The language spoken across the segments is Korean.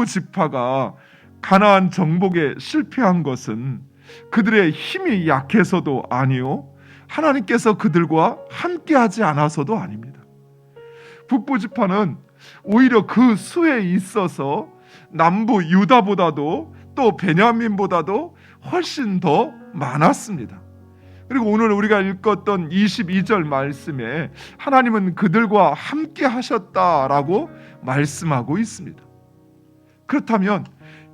지파가 가나안 정복에 실패한 것은 그들의 힘이 약해서도 아니요, 하나님께서 그들과 함께하지 않아서도 아닙니다. 북부 지파는 오히려 그 수에 있어서 남부 유다보다도 또 베냐민보다도 훨씬 더 많았습니다. 그리고 오늘 우리가 읽었던 22절 말씀에 하나님은 그들과 함께 하셨다라고 말씀하고 있습니다. 그렇다면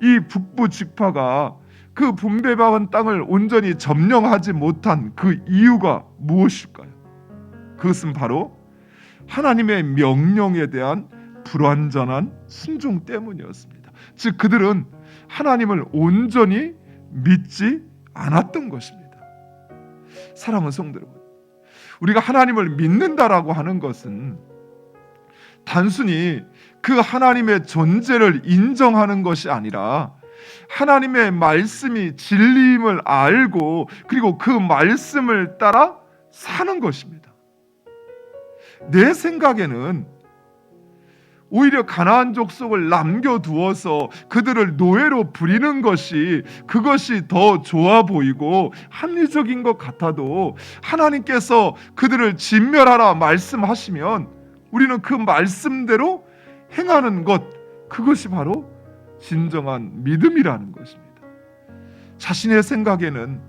이 북부 지파가 그 분배받은 땅을 온전히 점령하지 못한 그 이유가 무엇일까요? 그것은 바로 하나님의 명령에 대한 불완전한 순종 때문이었습니다. 즉 그들은 하나님을 온전히 믿지 않았던 것입니다. 사랑하는 성도 여러분, 우리가 하나님을 믿는다라고 하는 것은 단순히 그 하나님의 존재를 인정하는 것이 아니라 하나님의 말씀이 진리임을 알고 그리고 그 말씀을 따라 사는 것입니다. 내 생각에는 오히려 가나안 족속을 남겨두어서 그들을 노예로 부리는 그것이 더 좋아 보이고 합리적인 것 같아도 하나님께서 그들을 진멸하라 말씀하시면 우리는 그 말씀대로 행하는 것, 그것이 바로 진정한 믿음이라는 것입니다. 자신의 생각에는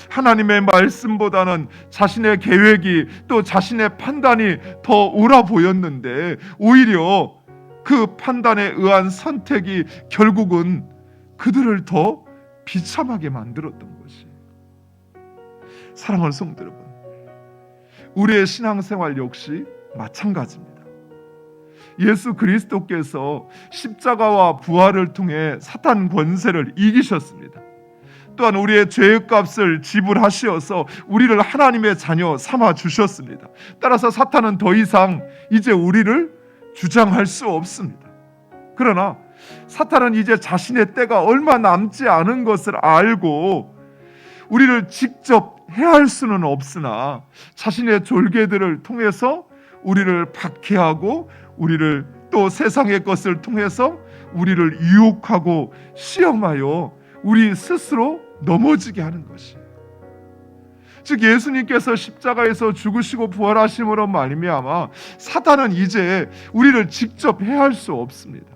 하나님의 말씀보다는 자신의 계획이 또 자신의 판단이 더 옳아 보였는데 오히려 그 판단에 의한 선택이 결국은 그들을 더 비참하게 만들었던 것이에요. 사랑하는 성도 여러분, 우리의 신앙생활 역시 마찬가지입니다. 예수 그리스도께서 십자가와 부활을 통해 사탄 권세를 이기셨습니다. 또한 우리의 죄의 값을 지불하시어서 우리를 하나님의 자녀 삼아 주셨습니다. 따라서 사탄은 더 이상 이제 우리를 주장할 수 없습니다. 그러나 사탄은 이제 자신의 때가 얼마 남지 않은 것을 알고 우리를 직접 해할 수는 없으나 자신의 졸개들을 통해서 우리를 박해하고 우리를 또 세상의 것을 통해서 우리를 유혹하고 시험하여 우리 스스로 넘어지게 하는 것이에요. 즉 예수님께서 십자가에서 죽으시고 부활하심으로 말미암아 사탄은 이제 우리를 직접 해할 수 없습니다.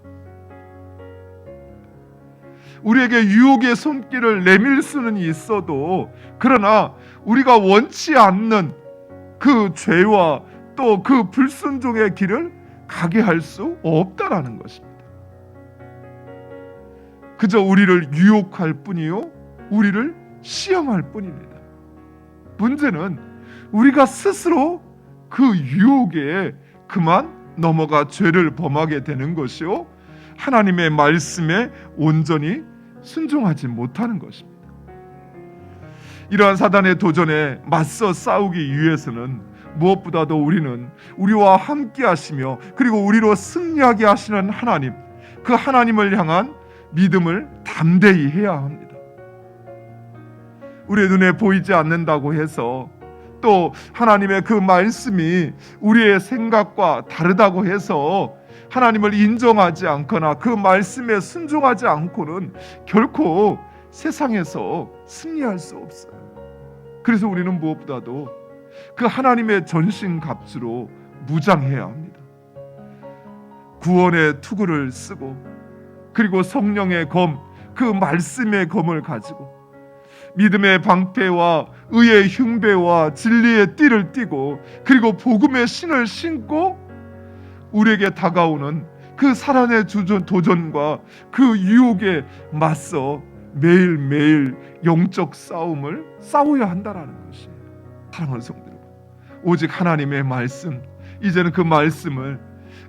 우리에게 유혹의 손길을 내밀 수는 있어도 그러나 우리가 원치 않는 그 죄와 또 그 불순종의 길을 가게 할 수 없다라는 것입니다. 그저 우리를 유혹할 뿐이요, 우리를 시험할 뿐입니다. 문제는 우리가 스스로 그 유혹에 그만 넘어가 죄를 범하게 되는 것이요, 하나님의 말씀에 온전히 순종하지 못하는 것입니다. 이러한 사단의 도전에 맞서 싸우기 위해서는 무엇보다도 우리는 우리와 함께 하시며 그리고 우리로 승리하게 하시는 하나님, 그 하나님을 향한 믿음을 담대히 해야 합니다. 우리의 눈에 보이지 않는다고 해서 또 하나님의 그 말씀이 우리의 생각과 다르다고 해서 하나님을 인정하지 않거나 그 말씀에 순종하지 않고는 결코 세상에서 승리할 수 없어요. 그래서 우리는 무엇보다도 그 하나님의 전신갑주로 무장해야 합니다. 구원의 투구를 쓰고 그리고 성령의 검, 그 말씀의 검을 가지고 믿음의 방패와 의의 흉배와 진리의 띠를 띠고 그리고 복음의 신을 신고 우리에게 다가오는 그 사단의 도전과 그 유혹에 맞서 매일매일 영적 싸움을 싸워야 한다는 것이에요. 사랑하는 성도 여러분, 오직 하나님의 말씀, 이제는 그 말씀을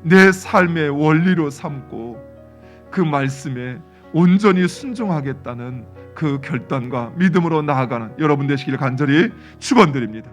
내 삶의 원리로 삼고 그 말씀에 온전히 순종하겠다는 그 결단과 믿음으로 나아가는 여러분 되시기를 간절히 축원드립니다.